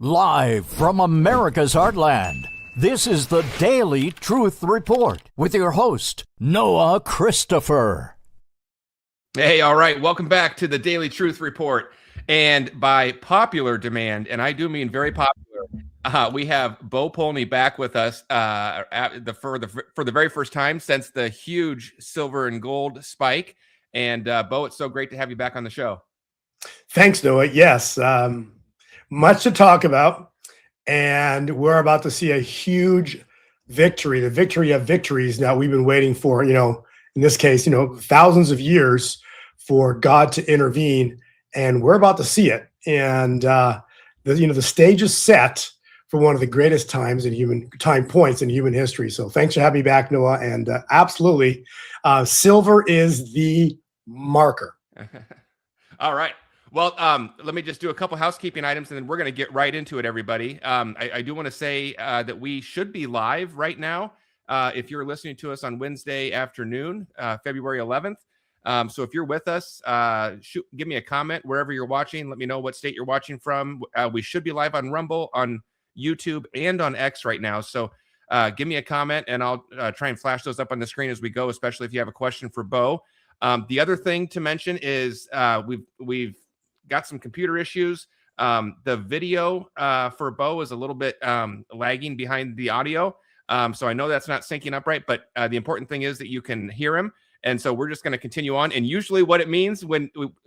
Live from America's heartland, this is the Daily Truth Report with your host, Noah Christopher. Hey, all right. Welcome back to the Daily Truth Report. And by popular demand, and I do mean very popular, we have Bo Polnny back with us for the very first time since the huge silver and gold spike. And Bo, it's so great to have you back on the show. Thanks, Noah. Yes, much to talk about. And we're about to see a huge victory, the victory of victories that we've been waiting for, in this case, thousands of years for God to intervene. And we're about to see it. And, the stage is set for one of the greatest time points in human history. So thanks for having me back, Noah. And absolutely, silver is the marker. All right. Well, let me just do a couple housekeeping items, and then we're going to get right into it, everybody. I do want to say that we should be live right now if you're listening to us on Wednesday afternoon, February 11th. So if you're with us, give me a comment wherever you're watching. Let me know what state you're watching from. We should be live on Rumble, on YouTube, and on X right now. So give me a comment, and I'll try and flash those up on the screen as we go, especially if you have a question for Bo. The other thing to mention is we've got some computer issues. The video for Bo is a little bit lagging behind the audio. So I know that's not syncing up right, but the important thing is that you can hear him. And so we're just going to continue on. And usually what it means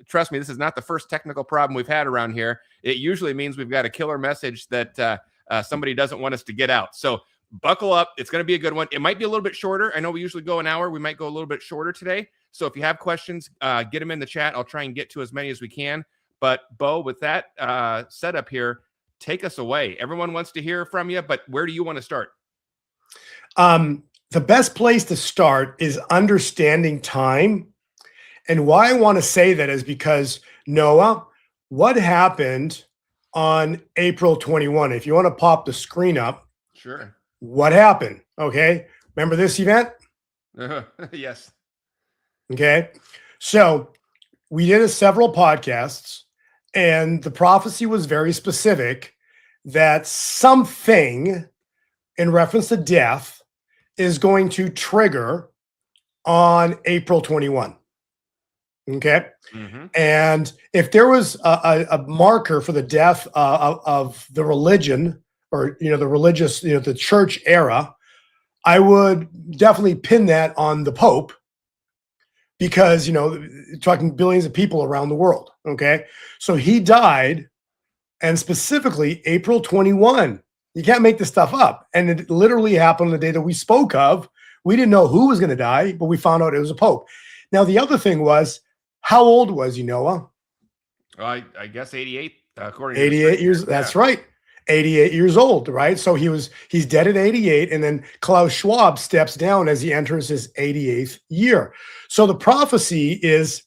trust me, this is not the first technical problem we've had around here. It usually means we've got a killer message that somebody doesn't want us to get out. So buckle up. It's going to be a good one. It might be a little bit shorter. I know we usually go an hour. We might go a little bit shorter today. So if you have questions, get them in the chat. I'll try and get to as many as we can. But Bo, with that setup here, take us away. Everyone wants to hear from you, but where do you want to start? The best place to start is understanding time. And why I want to say that is because, Noah, what happened on April 21? If you want to pop the screen up. Sure. What happened? Okay. Remember this event? Yes. Okay. So we did several podcasts, and the prophecy was very specific that something in reference to death is going to trigger on April 21. Okay. Mm-hmm. And if there was a marker for the death of the religion or, the religious, the church era, I would definitely pin that on the Pope because, talking billions of people around the world. Okay. So he died, and specifically April 21. You can't make this stuff up. And it literally happened on the day that we spoke of. We didn't know who was going to die, but we found out it was a pope. Now, the other thing was, how old was he, Noah? I guess 88, according to 88 years. Yeah. That's right. 88 years old, right? So he's dead at 88. And then Klaus Schwab steps down as he enters his 88th year. So the prophecy is,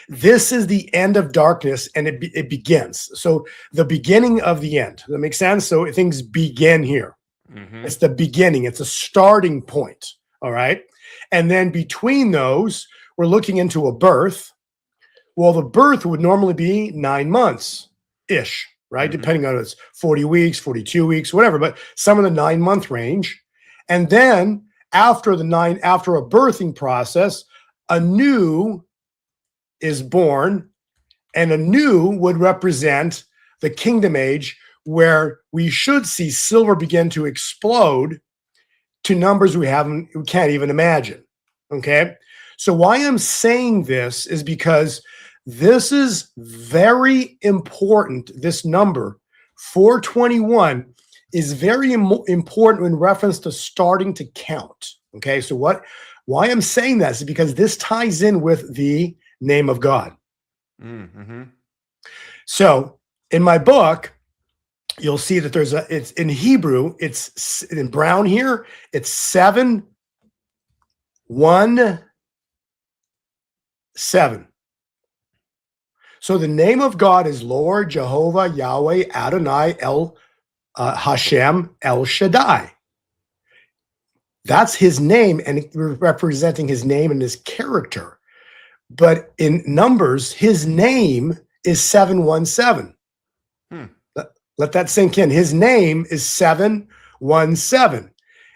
this is the end of darkness, and it begins. So the beginning of the end. Does that make sense? So things begin here. Mm-hmm. It's the beginning. It's a starting point. All right. And then between those, we're looking into a birth. Well, the birth would normally be 9 months-ish, right? Mm-hmm. Depending on it's 40 weeks, 42 weeks, whatever, but some of the 9-month range. And then after a birthing process, a new is born, and a new would represent the kingdom age, where we should see silver begin to explode to numbers we can't even imagine. Okay. So why I'm saying this is because this is very important. This number 421 is very important in reference to starting to count. Okay. So why I'm saying that is because this ties in with the name of God. Mm-hmm. So in my book, you'll see that it's in Hebrew, it's in brown here, it's 717. So the name of God is Lord, Jehovah, Yahweh, Adonai, Hashem, El Shaddai. That's his name, and we're representing his name and his character. But in numbers, his name is 717. Let that sink in. His name is 717.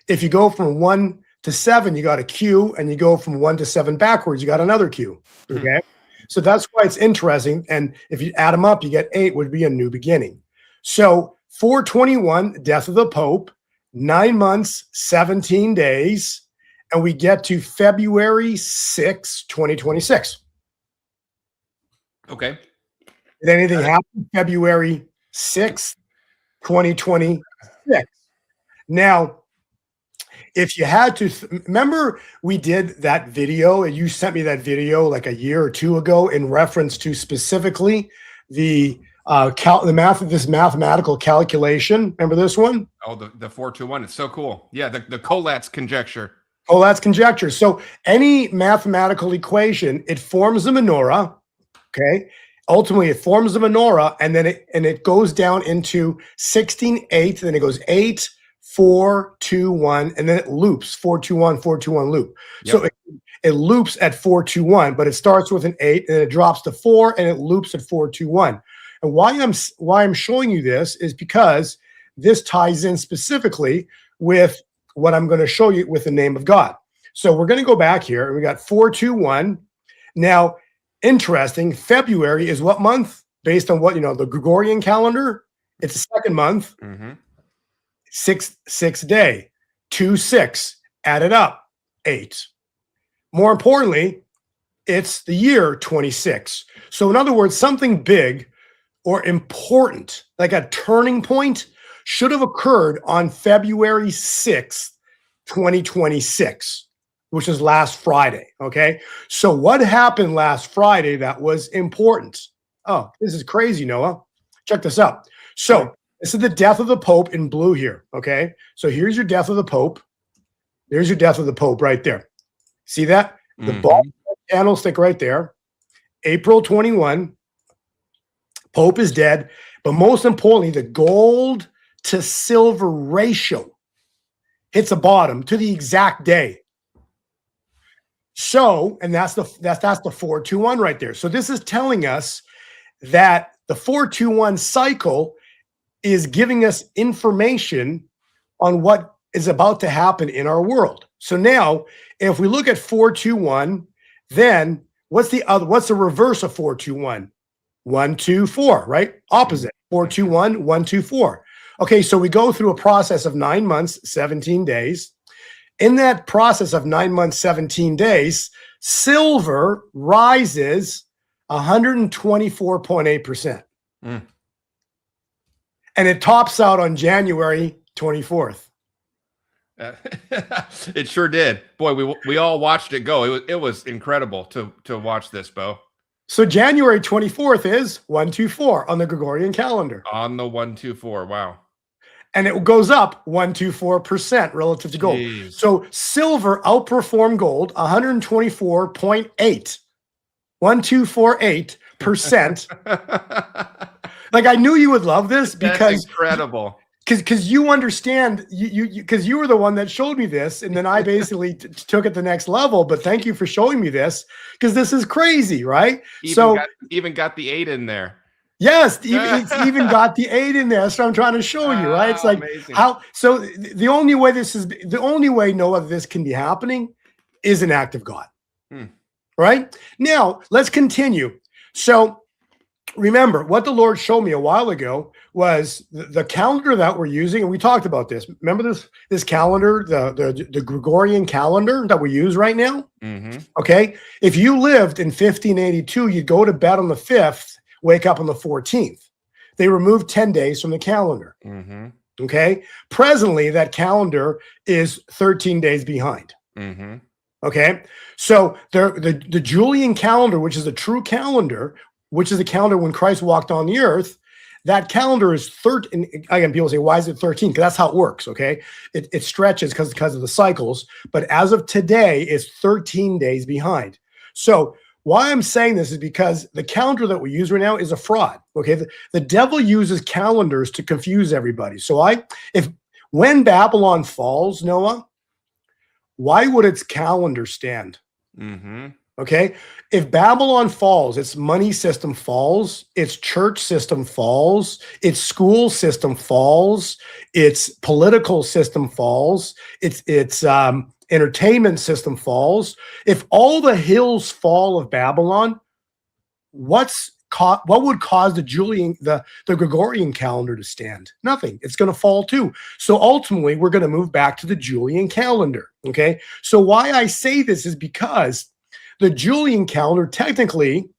If you go from 1 to 7, you got a Q, and you go from 1 to 7 backwards, you got another Q. Okay. So that's why it's interesting. And if you add them up, you get 8, would be a new beginning. So 421, death of the Pope, 9 months, 17 days, and we get to February 6, 2026. Okay. Did anything happen February 6th, 2026? Now, if you had to, remember we did that video, and you sent me that video like a year or two ago in reference to specifically the this mathematical calculation. Remember this one? Oh, the 421. It's so cool. Yeah, the Collatz conjecture. Collatz conjecture. So any mathematical equation, it forms a menorah. Okay. Ultimately, it forms a menorah, and then it goes down into 16/8, then it goes 8, 4, 2, 1, and then it loops 4, 2, 1, 4, 2, 1 loop. Yep. So it loops at 4, 2, 1, but it starts with an 8, and it drops to 4, and it loops at 4, 2, 1. And why I'm showing you this is because this ties in specifically with what I'm going to show you with the name of God. So we're going to go back here, and we got 4, 2, 1. Now, interesting, February is what month? Based on what, the Gregorian calendar, it's the second month. Mm-hmm. 6 day, 2, 6, add it up, 8. More importantly, it's the year 26. So in other words, something big or important, like a turning point, should have occurred on February 6th, 2026, which is last Friday. Okay. So what happened last Friday that was important? Oh, this is crazy, Noah. Check this out. So this is the death of the Pope in blue here. Okay. So here's your death of the Pope. There's your death of the Pope right there. See that? The ball candlestick right there. April 21. Pope is dead. But most importantly, the gold to silver ratio hits a bottom to the exact day. So, and that's the 421 right there. So this is telling us that the 421 cycle is giving us information on what is about to happen in our world. So now, if we look at 421, then what's the reverse of 421? 1, 2, 4, right? Opposite. 421, 1, 2, 4. Okay, so we go through a process of 9 months, 17 days. In that process of 9 months, 17 days, silver rises 124.8%. And it tops out on January 24th. It sure did. Boy, we all watched it go. It was incredible to watch this, Bo. So January 24th is 124 on the Gregorian calendar. On the 124. Wow. And it goes up 124% relative to gold. Jeez. So silver outperformed gold 124.8. 1248%. Like, I knew you would love this because that's incredible. Because you understand, because you were the one that showed me this, and then I basically took it the next level. But thank you for showing me this, because this is crazy, right? Even got the 8 in there. Yes, it's even got the 8 in there. That's what I'm trying to show you, right? It's like amazing. how. So the only way Noah, this can be happening is an act of God, right? Now let's continue. So remember what the Lord showed me a while ago was the calendar that we're using, and we talked about this. Remember this calendar, the Gregorian calendar that we use right now? Mm-hmm. Okay, if you lived in 1582, you'd go to bed on the 5th. Wake up on the 14th. They removed 10 days from the calendar. Mm-hmm. Okay. Presently, that calendar is 13 days behind. Mm-hmm. Okay. So the Julian calendar, which is a true calendar, which is the calendar when Christ walked on the earth, that calendar is 13. Again, people say, why is it 13? Because that's how it works. Okay. It stretches because of the cycles. But as of today, it's 13 days behind. So why I'm saying this is because the calendar that we use right now is a fraud. Okay. The devil uses calendars to confuse everybody. So when Babylon falls, Noah, why would its calendar stand? Mm-hmm. Okay. If Babylon falls, its money system falls, its church system falls, its school system falls, its political system falls, its entertainment system falls. If all the hills fall of Babylon, what would cause the Gregorian calendar to stand? Nothing. It's going to fall too. So ultimately, we're going to move back to the Julian calendar. Okay. So why I say this is because the Julian calendar technically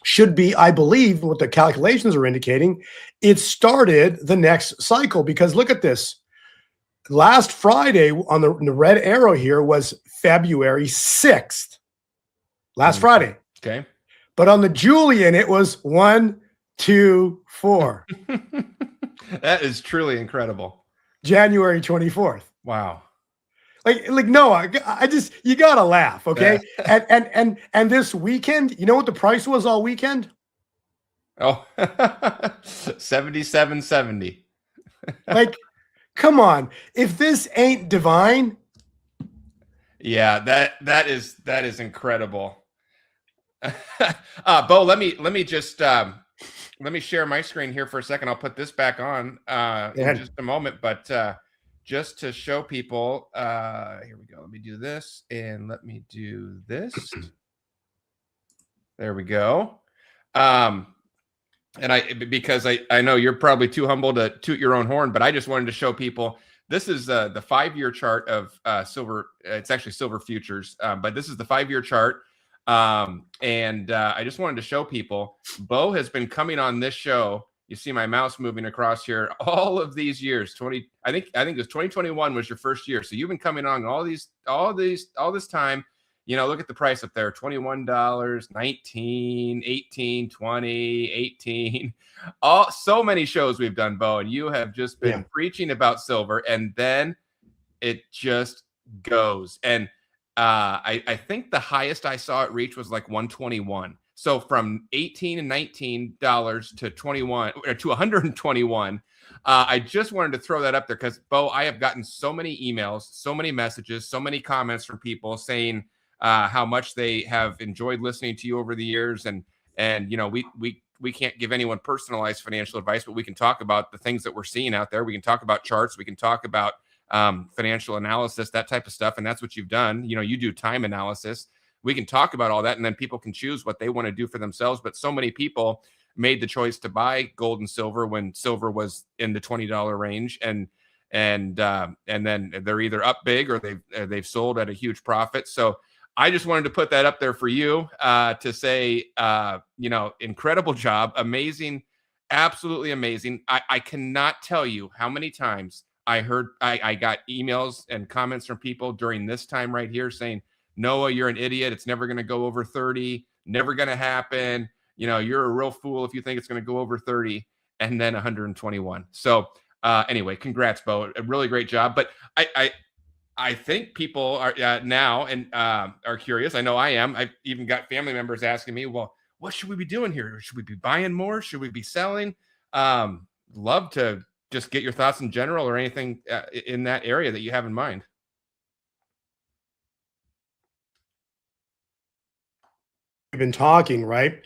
should be, I believe, what the calculations are indicating, it started the next cycle. Because look at this. Last Friday on the red arrow here was February 6th. Last Friday. Okay. But on the Julian, it was 1, 2, 4. That is truly incredible. January 24th. Wow. Like Noah, you gotta laugh, okay? And this weekend, you know what the price was all weekend? Oh, 77.70. Like, come on. If this ain't divine. Yeah, that is incredible. Bo, let me just let me share my screen here for a second. I'll put this back on in just a moment, but just to show people, here we go. Let me do this and let me do this. There we go. And because I know you're probably too humble to toot your own horn, but I just wanted to show people. This is the 5-year chart of silver. It's actually silver futures, but this is the 5-year chart. And I just wanted to show people, Bo has been coming on this show. You see my mouse moving across here all of these years. I think it was 2021 was your first year. So you've been coming on all this time. You know, look at the price up there, $21, 19, 18, 20, 18. So many shows we've done, Bo, and you have just been preaching about silver, and then it just goes. And I think the highest I saw it reach was like 121. So from $18 and $19 to 21 or to 121. I just wanted to throw that up there because, Bo, I have gotten so many emails, so many messages, so many comments from people saying how much they have enjoyed listening to you over the years. And you know, we can't give anyone personalized financial advice, but we can talk about the things that we're seeing out there. We can talk about charts. We can talk about financial analysis, that type of stuff. And that's what you've done. You know, you do time analysis. We can talk about all that, and then people can choose what they want to do for themselves. But so many people made the choice to buy gold and silver when silver was in the $20 range, and then they're either up big or they've sold at a huge profit. So I just wanted to put that up there for you to say, you know, incredible job, amazing, absolutely amazing. I cannot tell you how many times I got emails and comments from people during this time right here saying, Noah, you're an idiot. It's never going to go over 30. Never going to happen. You know, you're a real fool if you think it's going to go over 30, and then 121. So anyway, congrats, Bo. A really great job. But I think people are now and are curious. I know I am. I've even got family members asking me, well, what should we be doing here? Should we be buying more? Should we be selling? Love to just get your thoughts in general or anything in that area that you have in mind. We've been talking, right?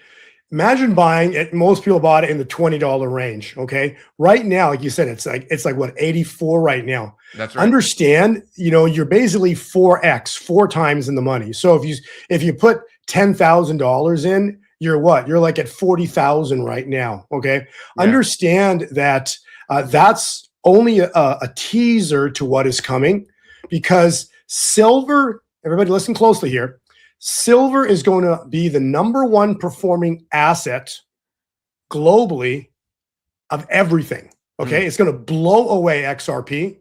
Imagine buying it. Most people bought it in the $20 range. Okay. Right now, like you said, it's like what, 84 right now. That's right. Understand, you know, you're basically 4x, 4 times in the money. So if you put $10,000 in, you're what? You're like at 40,000 right now. Okay. Yeah. Understand that that's only a teaser to what is coming, because silver, everybody listen closely here. Silver is going to be the #1 performing asset globally of everything. Okay. It's going to blow away XRP,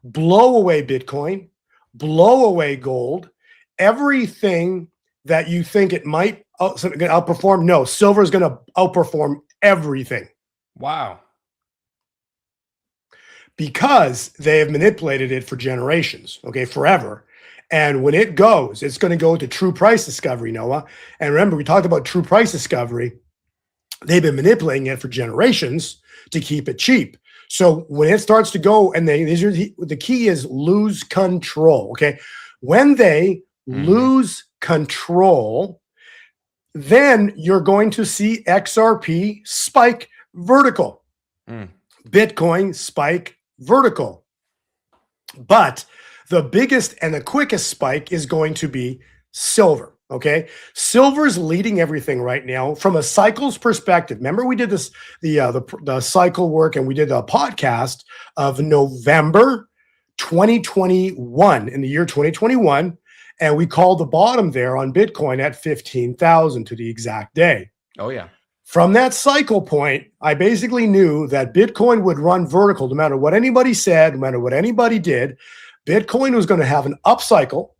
blow away Bitcoin, blow away gold, everything that you think it might outperform. No, silver is going to outperform everything. Wow. Because they have manipulated it for generations. Okay. Forever. And when it goes, it's going to go to true price discovery, Noah. And remember, we talked about true price discovery. They've been manipulating it for generations to keep it cheap. So when it starts to go, and the key is lose control. Okay. When they lose control, then you're going to see XRP spike vertical. Bitcoin spike vertical. But the biggest and the quickest spike is going to be silver. Okay. Silver's leading everything right now from a cycles perspective. Remember, we did this, the cycle work, and we did a podcast of November 2021, in the year 2021. And we called the bottom there on Bitcoin at 15,000 to the exact day. Oh, yeah. From that cycle point, I basically knew that Bitcoin would run vertical no matter what anybody said, no matter what anybody did. Bitcoin was going to have an upcycle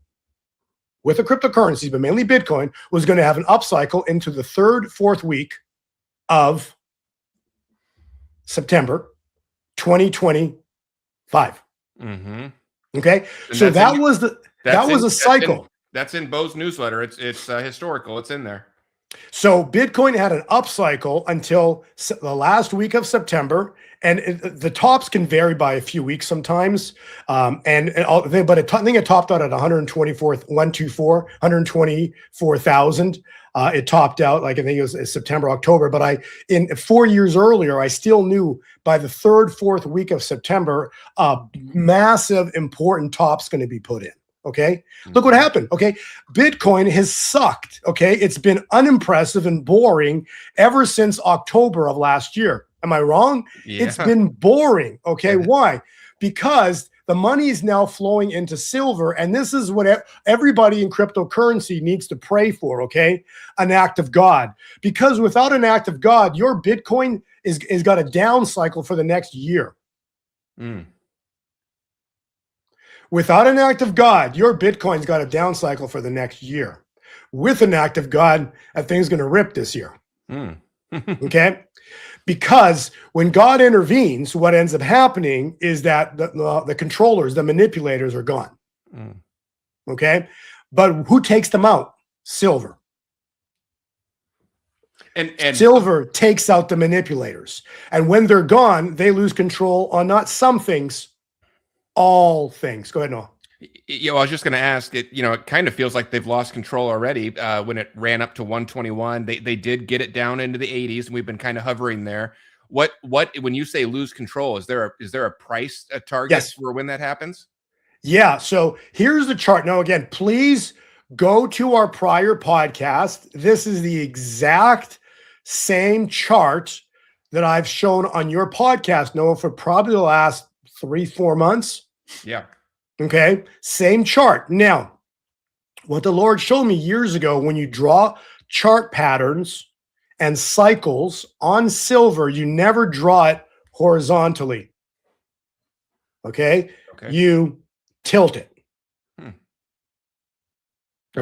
with the cryptocurrencies, but mainly Bitcoin was going to have an upcycle into the third, fourth week of September 2025. Okay. And so that was a cycle. That's in Bo's newsletter. It's historical. It's in there. So Bitcoin had an upcycle until the last week of September, and the tops can vary by a few weeks sometimes. But I think it topped out at 124,000. It topped out, like, I think it was September, October. But in 4 years earlier, I still knew by the third, fourth week of September, a massive, important top's going to be put in. Okay. Look what happened. Okay. Bitcoin has sucked. Okay. It's been unimpressive and boring ever since October of last year. Am I wrong? Yeah. It's been boring. Okay. Why? Because the money is now flowing into silver. And this is what everybody in cryptocurrency needs to pray for. Okay. An act of God. Because without an act of God, your Bitcoin is got a down cycle for the next year. Without an act of God, your Bitcoin's got a down cycle for the next year. With an act of God, that thing's going to rip this year. Okay? Because when God intervenes, what ends up happening is that the controllers, the manipulators are gone. Okay? But who takes them out? Silver. And silver takes out the manipulators. And when they're gone, they lose control on not some things, all things. Go ahead, Noah. I was just going to ask it. It kind of feels like they've lost control already. When it ran up to 121, they did get it down into the 80s, and we've been kind of hovering there. What when you say lose control, is there a price, a target for when that happens? Yeah. So here's the chart. Now, again, please go to our prior podcast. This is the exact same chart that I've shown on your podcast, Noah, for probably the last 3-4 months. Yeah. Okay. Same chart. Now, what the Lord showed me years ago, when you draw chart patterns and cycles on silver, you never draw it horizontally. Okay. You tilt it. There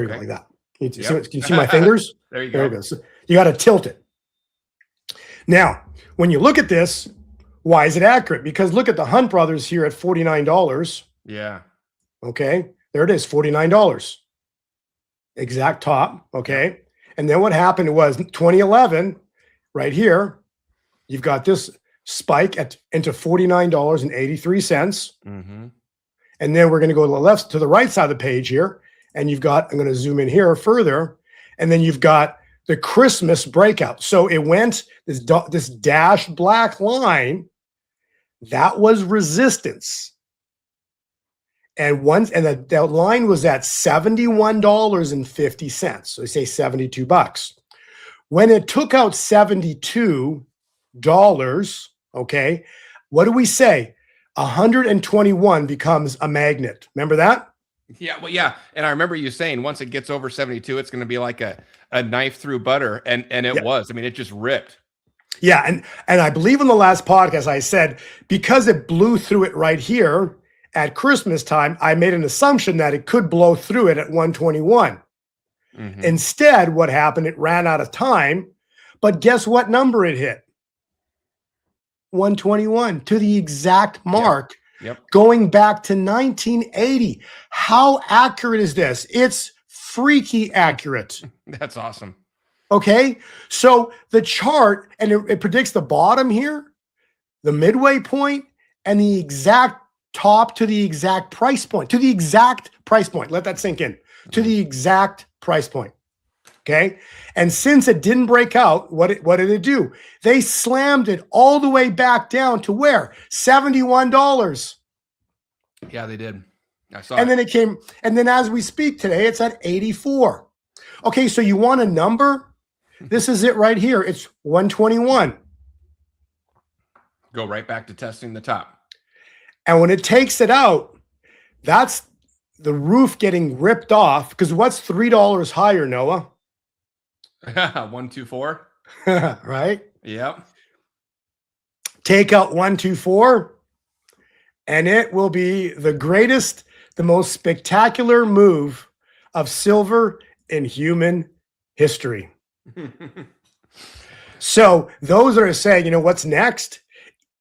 you go, like that. Can you see my fingers? There you go. There it goes. You got to tilt it. Now, when you look at this, why is it accurate? Because look at the Hunt brothers here at $49. Yeah. Okay. There it is, $49. Exact top. Okay. And then what happened was 2011, right here, you've got this spike into $49.83. And then we're going to go to the right side of the page here. And you've got, I'm going to zoom in here further. And then you've got the Christmas breakout. So it went, this dashed black line, that was resistance. And that line was at $71.50. So they say $72. When it took out $72, okay, what do we say? 121 becomes a magnet. Remember that? Yeah, well, yeah. And I remember you saying once it gets over 72, it's going to be like a knife through butter. And it was. I mean, it just ripped. Yeah. And I believe in the last podcast, I said, because it blew through it right here at Christmas time, I made an assumption that it could blow through it at 121. Instead, what happened? It ran out of time. But guess what number it hit? 121, to the exact mark. Going back to 1980. How accurate is this? It's freaky accurate. That's awesome. Okay. So the chart, and it predicts the bottom here, the midway point, and the exact top to the exact price point, Let that sink in. to the exact price point. Okay. And since it didn't break out, what did it do? They slammed it all the way back down to where? $71. Yeah, they did. I saw And it. then it came, and then as we speak today, it's at 84. Okay, so you want a number? This is it right here. It's 121. Go right back to testing the top. And when it takes it out, that's the roof getting ripped off. Because what's $3 higher, Noah? 124. Right? Yep. Take out 124, and it will be the greatest, the most spectacular move of silver in human history. So those that are saying, you know, what's next?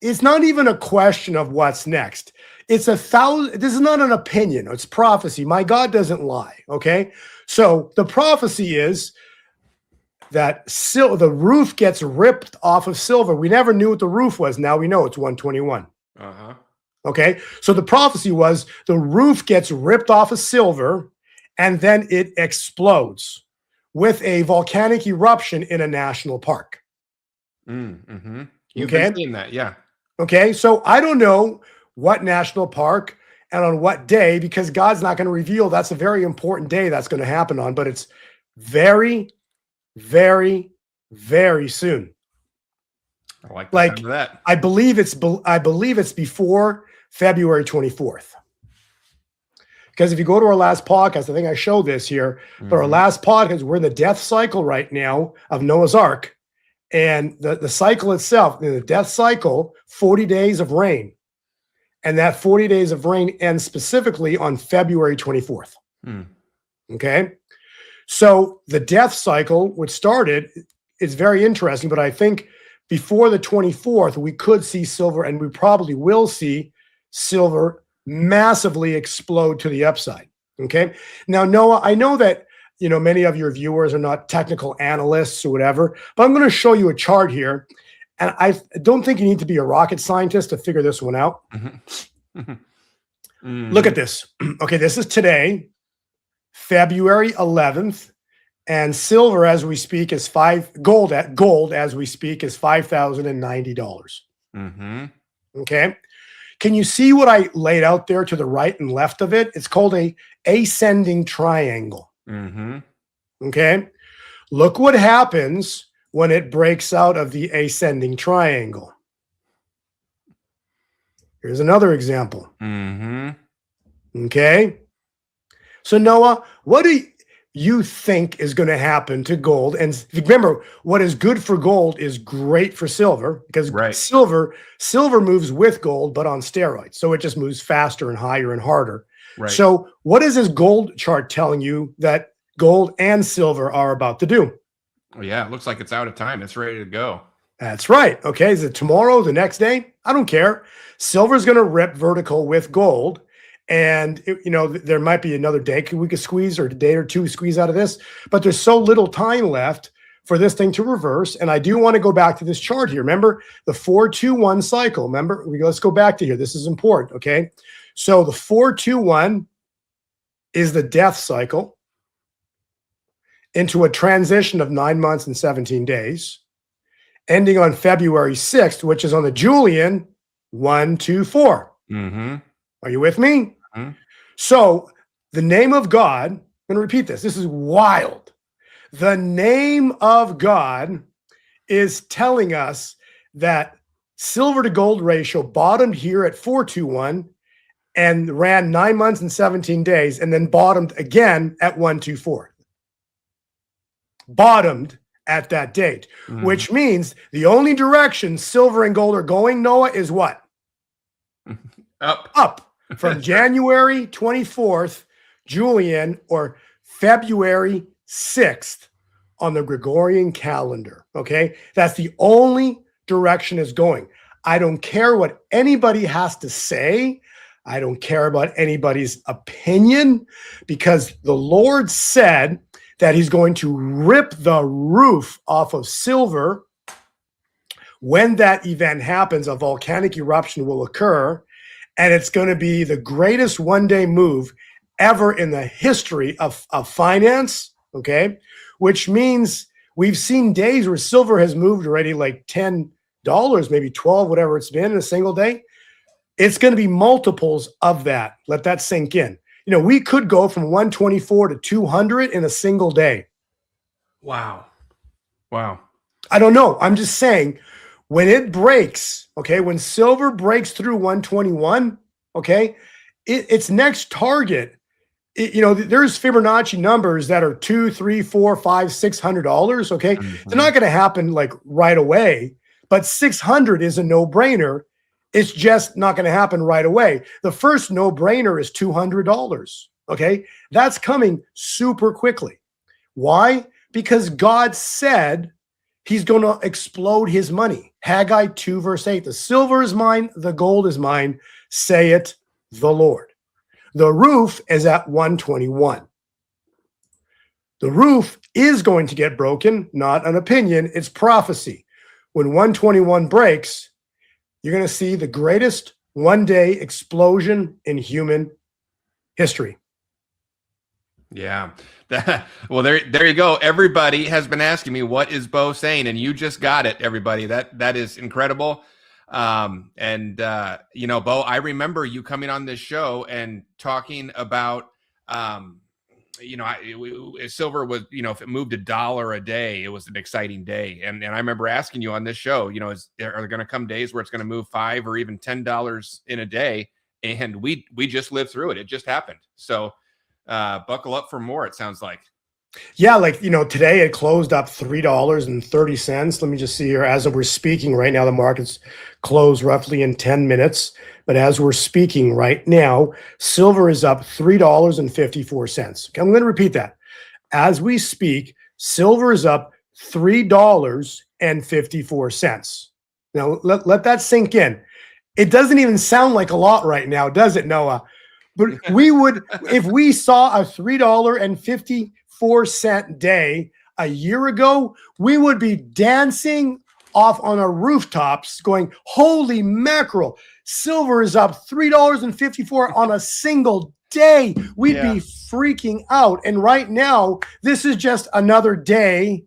It's not even a question of what's next. It's this is not an opinion. It's prophecy. My God doesn't lie. Okay. So the prophecy is that the roof gets ripped off of silver. We never knew what the roof was. Now we know it's 121. Uh-huh. Okay. So the prophecy was the roof gets ripped off of silver and then it explodes with a volcanic eruption in a national park. Mm-hmm. You've Okay. been seeing that. Yeah. Okay. So I don't know what national park and on what day, because God's not going to reveal. That's a very important day that's going to happen on, but it's very, very, very soon. I like the sound of that. I believe it's before February 24th. Because if you go to our last podcast, I think I showed this here, but our last podcast, we're in the death cycle right now of Noah's Ark. And the cycle itself, the death cycle, 40 days of rain. And that 40 days of rain ends specifically on February 24th. Okay. So the death cycle, which started, is very interesting, but I think before the 24th, we could see silver, and we probably will see silver massively explode to the upside. Okay. Now, Noah, I know that, you know, many of your viewers are not technical analysts or whatever, but I'm going to show you a chart here. And I don't think you need to be a rocket scientist to figure this one out. Look at this. Okay. This is today, February 11th, and silver as we speak is gold as we speak is $5,090. Okay. Can you see what I laid out there to the right and left of it? It's called a ascending triangle. Okay. Look what happens when it breaks out of the ascending triangle. Here's another example. Okay. So Noah, what do you think is going to happen to gold? And remember, what is good for gold is great for silver, because silver moves with gold, but on steroids. So it just moves faster and higher and harder. Right. So what is this gold chart telling you that gold and silver are about to do? Oh, yeah, it looks like it's out of time. It's ready to go. That's right. Okay. Is it tomorrow, the next day? I don't care. Silver is going to rip vertical with gold. And, you know, there might be another day we could squeeze, or a day or two squeeze out of this, but there's so little time left for this thing to reverse. And I do want to go back to this chart here. Remember the 4-2-1 cycle. Remember, let's go back to here. This is important. Okay. So the 4-2-1 is the death cycle into a transition of 9 months and 17 days, ending on February 6th, which is on the Julian 1-2-4. Are you with me? So the name of God, I'm going to repeat this. This is wild. The name of God is telling us that silver to gold ratio bottomed here at 4-2-1 and ran 9 months and 17 days, and then bottomed again at 1-2-4. Bottomed at that date, which means the only direction silver and gold are going, Noah, is what? Up. From January 24th, Julian, or February 6th on the Gregorian calendar. Okay. That's the only direction it's going. I don't care what anybody has to say. I don't care about anybody's opinion, because the Lord said that he's going to rip the roof off of silver. When that event happens, a volcanic eruption will occur, and it's going to be the greatest one-day move ever in the history of finance, okay? Which means we've seen days where silver has moved already like $10, maybe 12, whatever it's been in a single day. It's going to be multiples of that. Let that sink in. You know, we could go from 124 to 200 in a single day. Wow. Wow. I don't know. I'm just saying when it breaks, okay, when silver breaks through 121, okay, its next target, you know, there's Fibonacci numbers that are $200, $300, $400, $500, $600. Okay. They're not going to happen like right away, but 600 is a no-brainer. It's just not going to happen right away. The first no-brainer is $200. Okay. That's coming super quickly. Why? Because God said he's going to explode his money. Haggai 2 verse 8, the silver is mine, the gold is mine, saith the Lord. The roof is at 121. The roof is going to get broken, not an opinion, it's prophecy. When 121 breaks, you're going to see the greatest one-day explosion in human history. Yeah. Well, there you go. Everybody has been asking me, what is Bo saying? And you just got it, everybody. That is incredible. You know, Bo, I remember you coming on this show and talking about, you know, silver was, you know, if it moved $1 a day, it was an exciting day. And I remember asking you on this show, you know, are there going to come days where it's going to move $5 or even $10 in a day? And we just lived through it. It just happened. So, buckle up for more, it sounds like. Yeah, like, you know, today it closed up $3.30. Let me just see here. As we're speaking right now, the market's closed roughly in 10 minutes. But as we're speaking right now, silver is up $3.54. Okay, I'm going to repeat that. As we speak, silver is up $3.54. Now, let that sink in. It doesn't even sound like a lot right now, does it, Noah? But we would, if we saw a $3.54 day a year ago, we would be dancing off on our rooftops going, holy mackerel, silver is up $3.54 on a single day. We'd be freaking out. And right now, this is just another day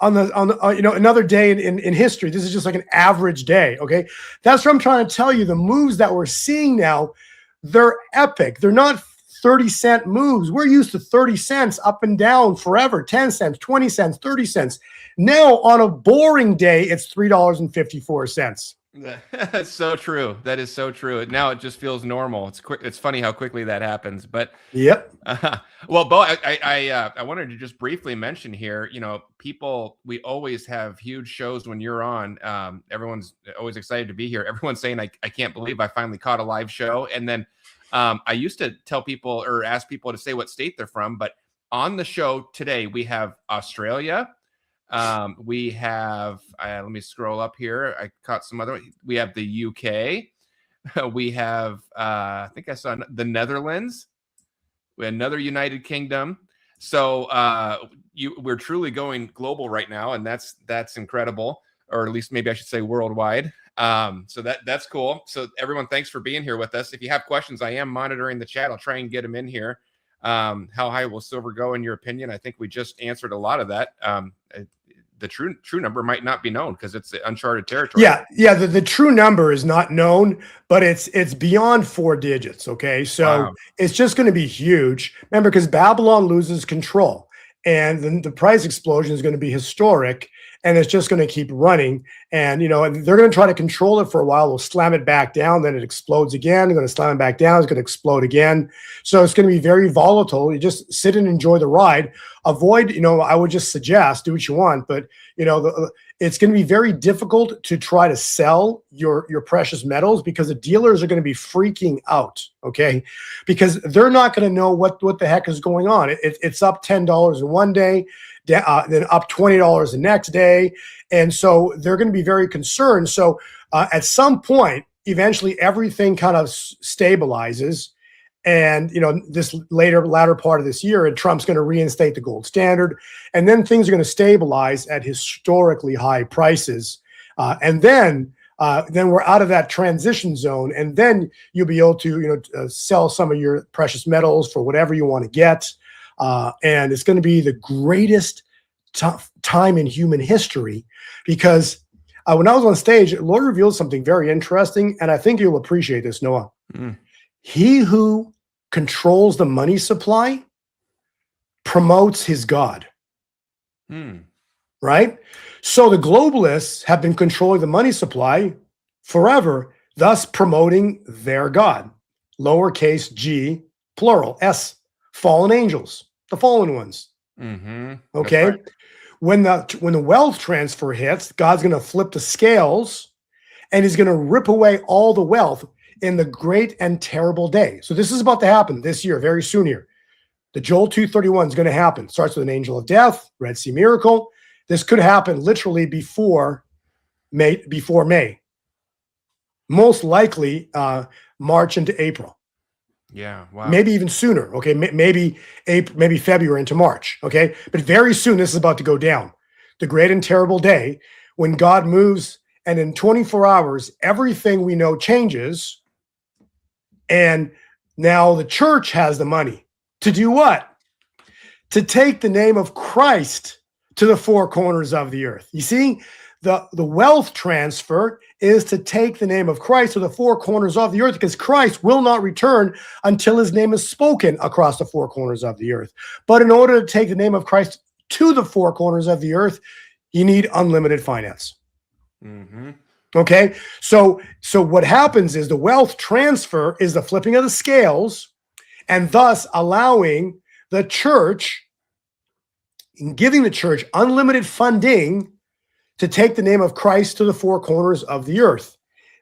on the you know, another day in history. This is just like an average day. Okay. That's what I'm trying to tell you. The moves that we're seeing now, they're epic. They're not 30-cent moves. We're used to 30 cents up and down forever, 10 cents, 20 cents, 30 cents. Now on a boring day, it's $3.54. That's so true. That is so true. Now it just feels normal. It's quick. It's funny how quickly that happens. But yep. Well, Bo, I wanted to just briefly mention here. You know, people. We always have huge shows when you're on. Everyone's always excited to be here. Everyone's saying, I can't believe I finally caught a live show. And then I used to tell people or ask people to say what state they're from. But on the show today, we have Australia. We have, let me scroll up here. I caught some other, we have the UK. We have, I think I saw the Netherlands. We had another United Kingdom. So, we're truly going global right now. And that's incredible, or at least maybe I should say worldwide. So that's cool. So everyone, thanks for being here with us. If you have questions, I am monitoring the chat. I'll try and get them in here. How high will silver go in your opinion? I think we just answered a lot of that. The true number might not be known because it's uncharted territory. Yeah. The true number is not known, but it's beyond 4 digits. Okay, so It's just going to be huge. Remember, because Babylon loses control, and then the price explosion is going to be historic, and it's just going to keep running. And you know, and they're going to try to control it for a while. They'll slam it back down, then it explodes again. They're going to slam it back down. It's going to explode again. So it's going to be very volatile. You just sit and enjoy the ride. Avoid, you know, I would just suggest do what you want, but you know, it's going to be very difficult to try to sell your precious metals because the dealers are going to be freaking out. Okay, because they're not going to know what the heck is going on. It's up $10 in one day, then up $20 the next day, and so they're going to be very concerned. So at some point, eventually, everything kind of stabilizes. And, you know, this latter part of this year, and Trump's going to reinstate the gold standard. And then things are going to stabilize at historically high prices. And then then we're out of that transition zone, and then you'll be able to sell some of your precious metals for whatever you want to get, and it's going to be the greatest time in human history, because when I was on stage, the Lord revealed something very interesting, and I think you'll appreciate this, Noah. He who controls the money supply promotes his God. Right? So the globalists have been controlling the money supply forever, thus promoting their God. Lowercase g, plural, S, fallen angels, the fallen ones. Okay? Right. When the wealth transfer hits, God's going to flip the scales, and he's going to rip away all the wealth in the great and terrible day. So this is about to happen this year, very soon here. The Joel 2:31 is going to happen. Starts with an angel of death, Red Sea miracle. This could happen literally before May. Most likely March into April. Yeah, wow. Maybe even sooner. Okay, maybe April, maybe February into March. Okay, but very soon this is about to go down. The great and terrible day when God moves, and in 24 hours everything we know changes, and now the church has the money to do what? To take the name of Christ to the four corners of the earth. You see, the wealth transfer is to take the name of Christ to the four corners of the earth, because Christ will not return until his name is spoken across the four corners of the earth. But in order to take the name of Christ to the four corners of the earth, you need unlimited finance. Okay, so what happens is the wealth transfer is the flipping of the scales, and thus allowing the church, giving the church unlimited funding to take the name of Christ to the four corners of the earth.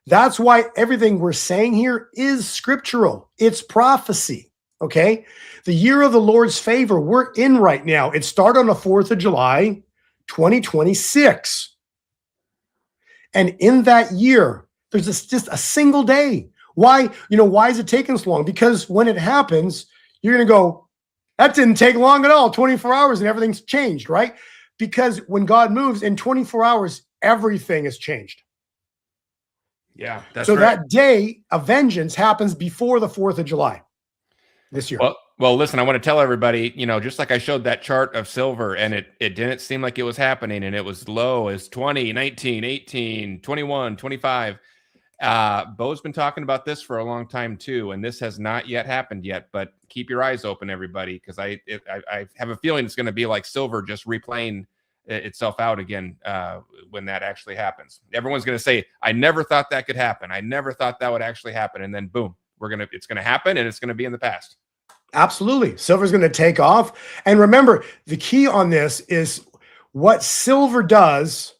That's why everything we're saying here is scriptural. It's prophecy, okay? The year of the Lord's favor we're in right now. It started on the 4th of July, 2026. And in that year, there's just a single day. Why is it taking so long? Because when it happens, you're going to go, that didn't take long at all, 24 hours and everything's changed, right? Because when God moves in 24 hours, everything has changed. Yeah, that's so right. That day of vengeance happens before the 4th of July this year. Well, listen, I want to tell everybody, just like I showed that chart of silver, and it didn't seem like it was happening, and it was low as 20, 19, 18, 21, 25. Bo's been talking about this for a long time too, and this has not yet happened yet, but keep your eyes open, everybody, because I have a feeling it's going to be like silver just replaying itself out again when that actually happens. Everyone's going to say, I never thought that could happen. I never thought that would actually happen. And then boom, it's going to happen, and it's going to be in the past. Absolutely. Silver's going to take off. And remember, the key on this is what silver does.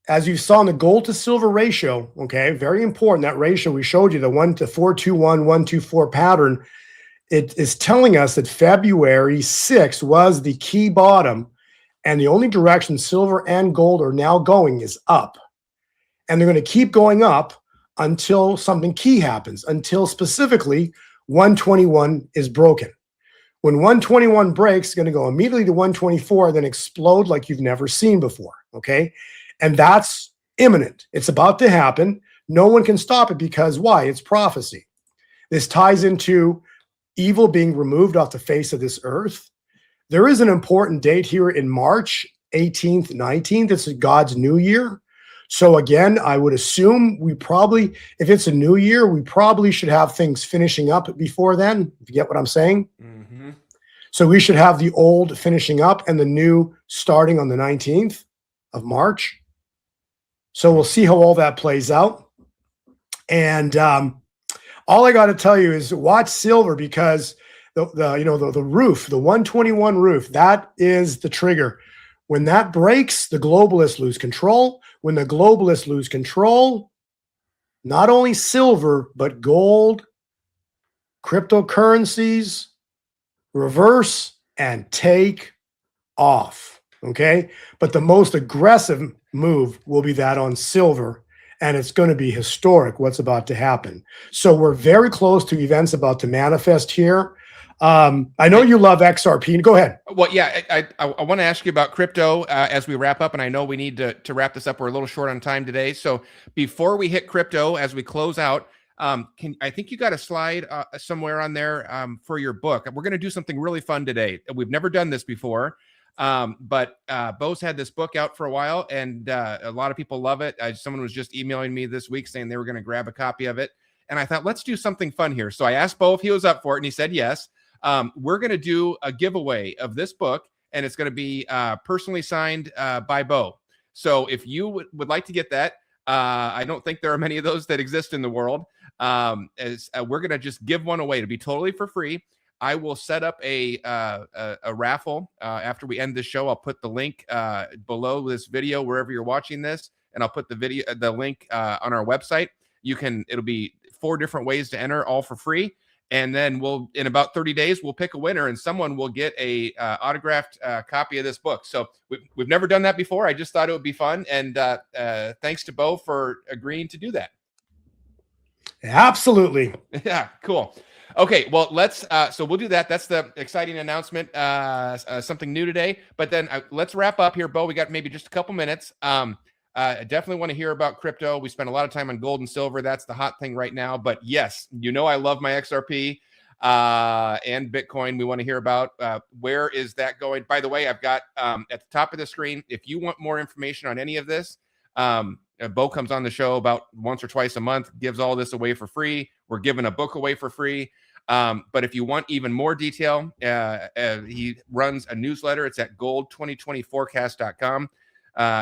As you saw in the gold to silver ratio, okay, very important, that ratio we showed you, the 1:421, 1:4 pattern, it is telling us that February 6th was the key bottom, and the only direction silver and gold are now going is up. And they're going to keep going up until something key happens, until specifically 121 is broken. When 121 breaks, it's going to go immediately to 124, then explode like you've never seen before, okay? And that's imminent. It's about to happen. No one can stop it, because why? It's prophecy. This ties into evil being removed off the face of this earth. There is an important date here in March 18th, 19th. It's God's New Year. So again, I would assume if it's a new year, we probably should have things finishing up before then. If you get what I'm saying? So we should have the old finishing up and the new starting on the 19th of March. So we'll see how all that plays out. And all I got to tell you is watch silver, because the roof, the 121 roof, that is the trigger. When that breaks, the globalists lose control. When the globalists lose control, not only silver, but gold, cryptocurrencies reverse and take off. Okay. But the most aggressive move will be that on silver, and it's going to be historic what's about to happen. So we're very close to events about to manifest here. I know you love XRP. Go ahead. Well, yeah, I want to ask you about crypto as we wrap up, and I know we need to wrap this up. We're a little short on time today, so before we hit crypto, as we close out, I think you got a slide somewhere on there for your book. We're going to do something really fun today. We've never done this before, but Bo's had this book out for a while, and a lot of people love it. Someone was just emailing me this week saying they were going to grab a copy of it, and I thought, let's do something fun here. So I asked Bo if he was up for it, and he said yes. We're going to do a giveaway of this book, and it's going to be personally signed by Bo. So if you would like to get that, I don't think there are many of those that exist in the world. We're going to just give one away to be totally for free. I will set up a raffle after we end this show. I'll put the link below this video wherever you're watching this, and I'll put the link on our website. It'll be 4 different ways to enter, all for free. And then in about 30 days, we'll pick a winner, and someone will get a autographed copy of this book. So we've never done that before. I just thought it would be fun. And thanks to Bo for agreeing to do that. Absolutely. Yeah, cool. Okay, well, so we'll do that. That's the exciting announcement, something new today. But then let's wrap up here, Bo. We got maybe just a couple minutes. I definitely want to hear about crypto. We spend a lot of time on gold and silver. That's the hot thing right now. But yes, I love my XRP and Bitcoin. We want to hear about where is that going. By the way, I've got at the top of the screen, if you want more information on any of this, Bo comes on the show about once or twice a month, gives all this away for free. We're giving a book away for free. But if you want even more detail, he runs a newsletter. It's at gold2020forecast.com.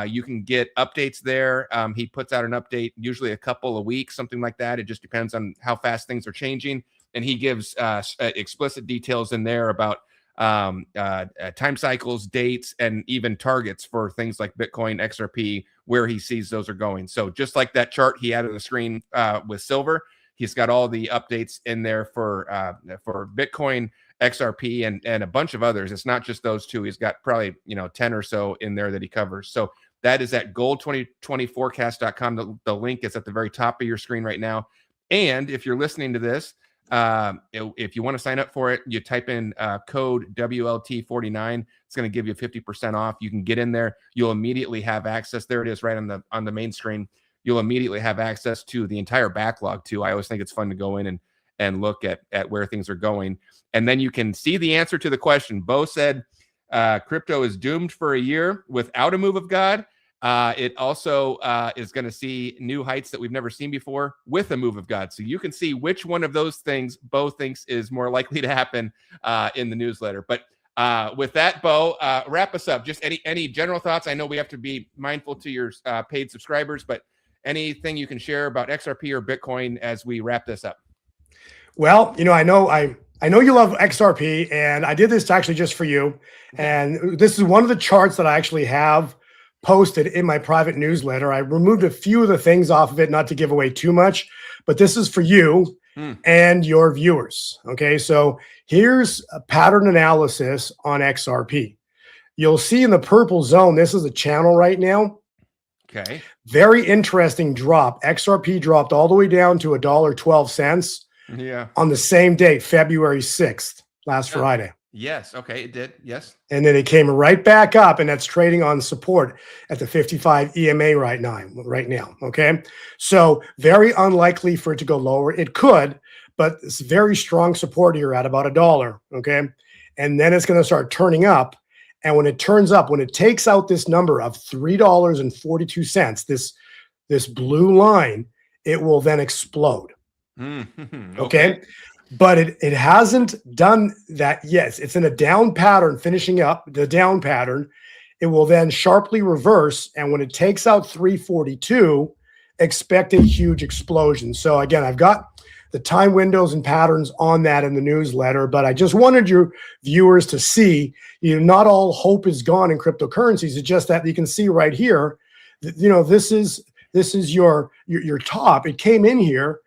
You can get updates there. He puts out an update, usually a couple of weeks, something like that. It just depends on how fast things are changing. And he gives explicit details in there about time cycles, dates, and even targets for things like Bitcoin, XRP, where he sees those are going. So just like that chart he had on the screen with silver, he's got all the updates in there for Bitcoin, XRP, and a bunch of others. It's not just those two. He's got probably 10 or so in there that he covers. So that is at gold2020forecast.com. The link is at the very top of your screen right now. And if you're listening to this, if you want to sign up for it, you type in code WLT49. It's going to give you 50% off. You can get in there. You'll immediately have access. There it is, right on the main screen. You'll immediately have access to the entire backlog too. I always think it's fun to go in and look at where things are going. And then you can see the answer to the question. Bo said crypto is doomed for a year without a move of God. It also is going to see new heights that we've never seen before with a move of God. So you can see which one of those things Bo thinks is more likely to happen in the newsletter. But with that, Bo, wrap us up. Just any general thoughts? I know we have to be mindful to your paid subscribers, but anything you can share about XRP or Bitcoin as we wrap this up? Well, I know you love XRP, and I did this actually just for you. And this is one of the charts that I actually have posted in my private newsletter. I removed a few of the things off of it, not to give away too much, but this is for you and your viewers. Okay, so here's a pattern analysis on XRP. You'll see in the purple zone, this is a channel right now. Okay. Very interesting drop. XRP dropped all the way down to $1.12. Yeah. On the same day, February 6th, last Friday. Yes. Okay. It did. Yes. And then it came right back up, and that's trading on support at the 55 EMA right now. Okay. So very unlikely for it to go lower. It could, but it's very strong support here at about $1. Okay. And then it's going to start turning up. And when it turns up, when it takes out this number of $3.42, this blue line, it will then explode. Okay. But it hasn't done that yet. It's in a down pattern, finishing up the down pattern. It will then sharply reverse. And when it takes out 342, expect a huge explosion. So again, I've got the time windows and patterns on that in the newsletter, but I just wanted your viewers to see, not all hope is gone in cryptocurrencies. It's just that you can see right here, this is your top. It came in here.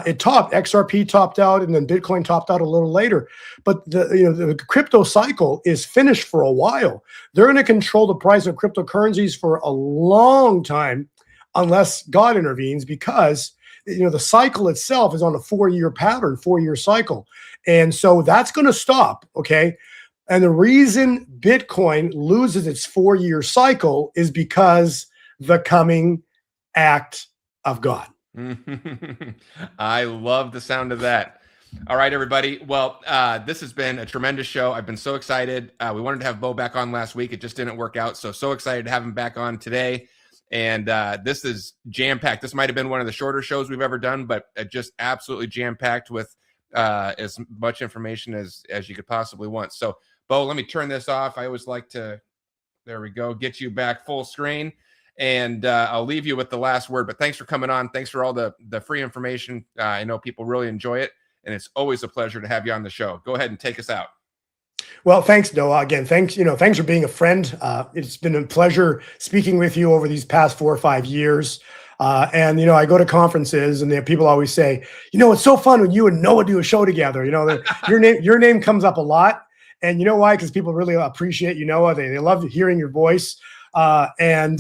It topped, XRP topped out, and then Bitcoin topped out a little later. But the crypto cycle is finished for a while. They're going to control the price of cryptocurrencies for a long time, unless God intervenes, because the cycle itself is on a 4-year pattern, 4-year cycle. And so that's going to stop. Okay. And the reason Bitcoin loses its 4-year cycle is because the coming act of God. I love the sound of that. All right, everybody. Well, this has been a tremendous show. I've been so excited. We wanted to have Bo back on last week. It just didn't work out. So excited to have him back on today. And this is jam-packed. This might have been one of the shorter shows we've ever done, but just absolutely jam-packed with as much information as you could possibly want. So, Bo, let me turn this off. I always like to, there we go, get you back full screen. And I'll leave you with the last word. But thanks for coming on. Thanks for all the free information. I know people really enjoy it. And it's always a pleasure to have you on the show. Go ahead and take us out. Well, thanks, Noah. Again, thanks for being a friend. It's been a pleasure speaking with you over these past 4 or 5 years. And I go to conferences, and people always say, it's so fun when you and Noah do a show together. Your name comes up a lot. And you know why? Because people really appreciate Noah. They love hearing your voice. And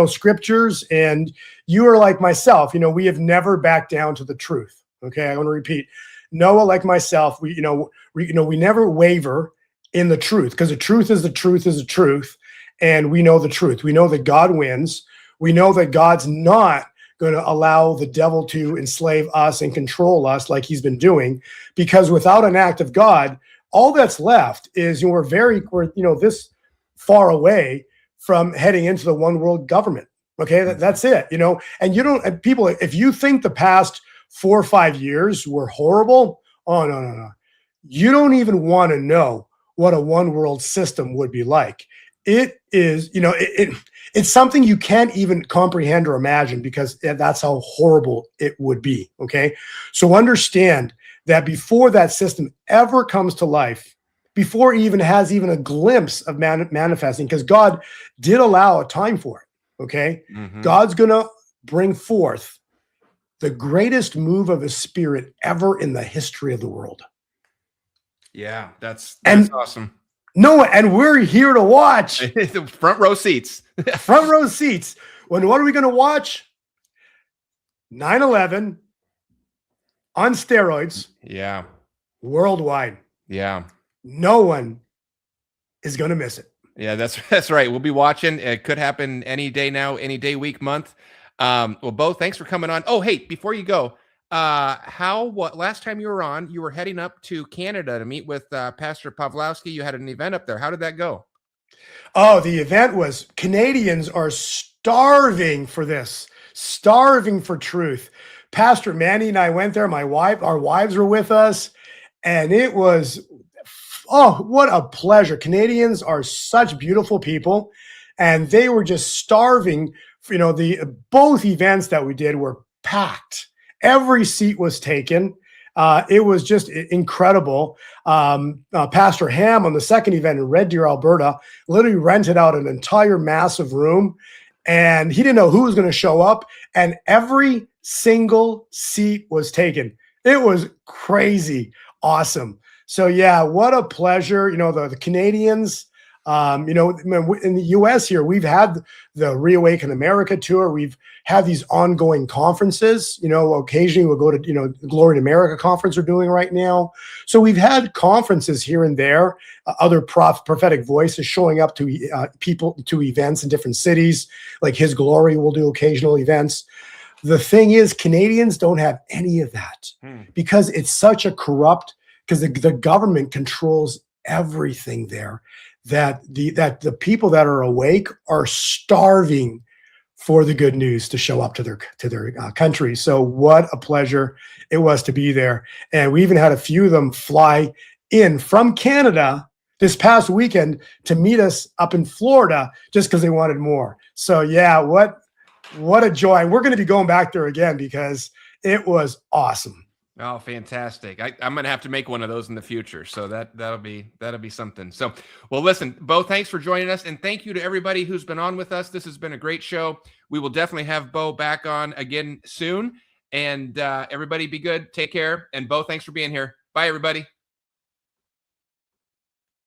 scriptures, and you are like myself. We have never backed down to the truth. Okay, I want to repeat. Noah, like myself, we never waver in the truth, because the truth is the truth is the truth, and we know the truth. We know that God wins. We know that God's not going to allow the devil to enslave us and control us like he's been doing, because without an act of God, all that's left is we're this far away from heading into the one world government. Okay, that's it. And people, if you think the past 4 or 5 years were horrible, oh no. You don't even want to know what a one world system would be like. It is, it's something you can't even comprehend or imagine, because that's how horrible it would be. Okay, so understand that before that system ever comes to life, before it even has a glimpse of manifesting, because God did allow a time for it. Okay. Mm-hmm. God's going to bring forth the greatest move of his spirit ever in the history of the world. Yeah, that's awesome. No, and we're here to watch. Front row seats. Front row seats. What are we going to watch? 9/11 on steroids. Yeah. Worldwide. Yeah. No one is going to miss it. Yeah, that's right. We'll be watching. It could happen any day now, any day, week, month. Well, Bo, thanks for coming on. Oh, hey, before you go, last time you were on, you were heading up to Canada to meet with Pastor Pawlowski. You had an event up there. How did that go? Oh, the event was, Canadians are starving for this, starving for truth. Pastor Manny and I went there. Our wives were with us, and it was, oh, what a pleasure. Canadians are such beautiful people, and they were just starving. Both events that we did were packed. Every seat was taken. It was just incredible. Pastor Ham on the second event in Red Deer, Alberta, literally rented out an entire massive room, and he didn't know who was going to show up, and every single seat was taken. It was crazy awesome. So yeah, what a pleasure. The Canadians, in the US here, we've had the Reawaken America tour. We've had these ongoing conferences, occasionally we'll go to, the Glory in America conference we're doing right now. So we've had conferences here and there, other prophetic voices showing up to people, to events in different cities, like His Glory will do occasional events. The thing is, Canadians don't have any of that because it's such a corrupt, because the government controls everything there, that the people that are awake are starving for the good news to show up to their country. So what a pleasure it was to be there. And we even had a few of them fly in from Canada this past weekend to meet us up in Florida just because they wanted more. So yeah, what a joy. And we're going to be going back there again because it was awesome. Oh, fantastic. I'm going to have to make one of those in the future. So that'll be something. So, well, listen, Bo, thanks for joining us. And thank you to everybody who's been on with us. This has been a great show. We will definitely have Bo back on again soon. And everybody be good. Take care. And Bo, thanks for being here. Bye, everybody.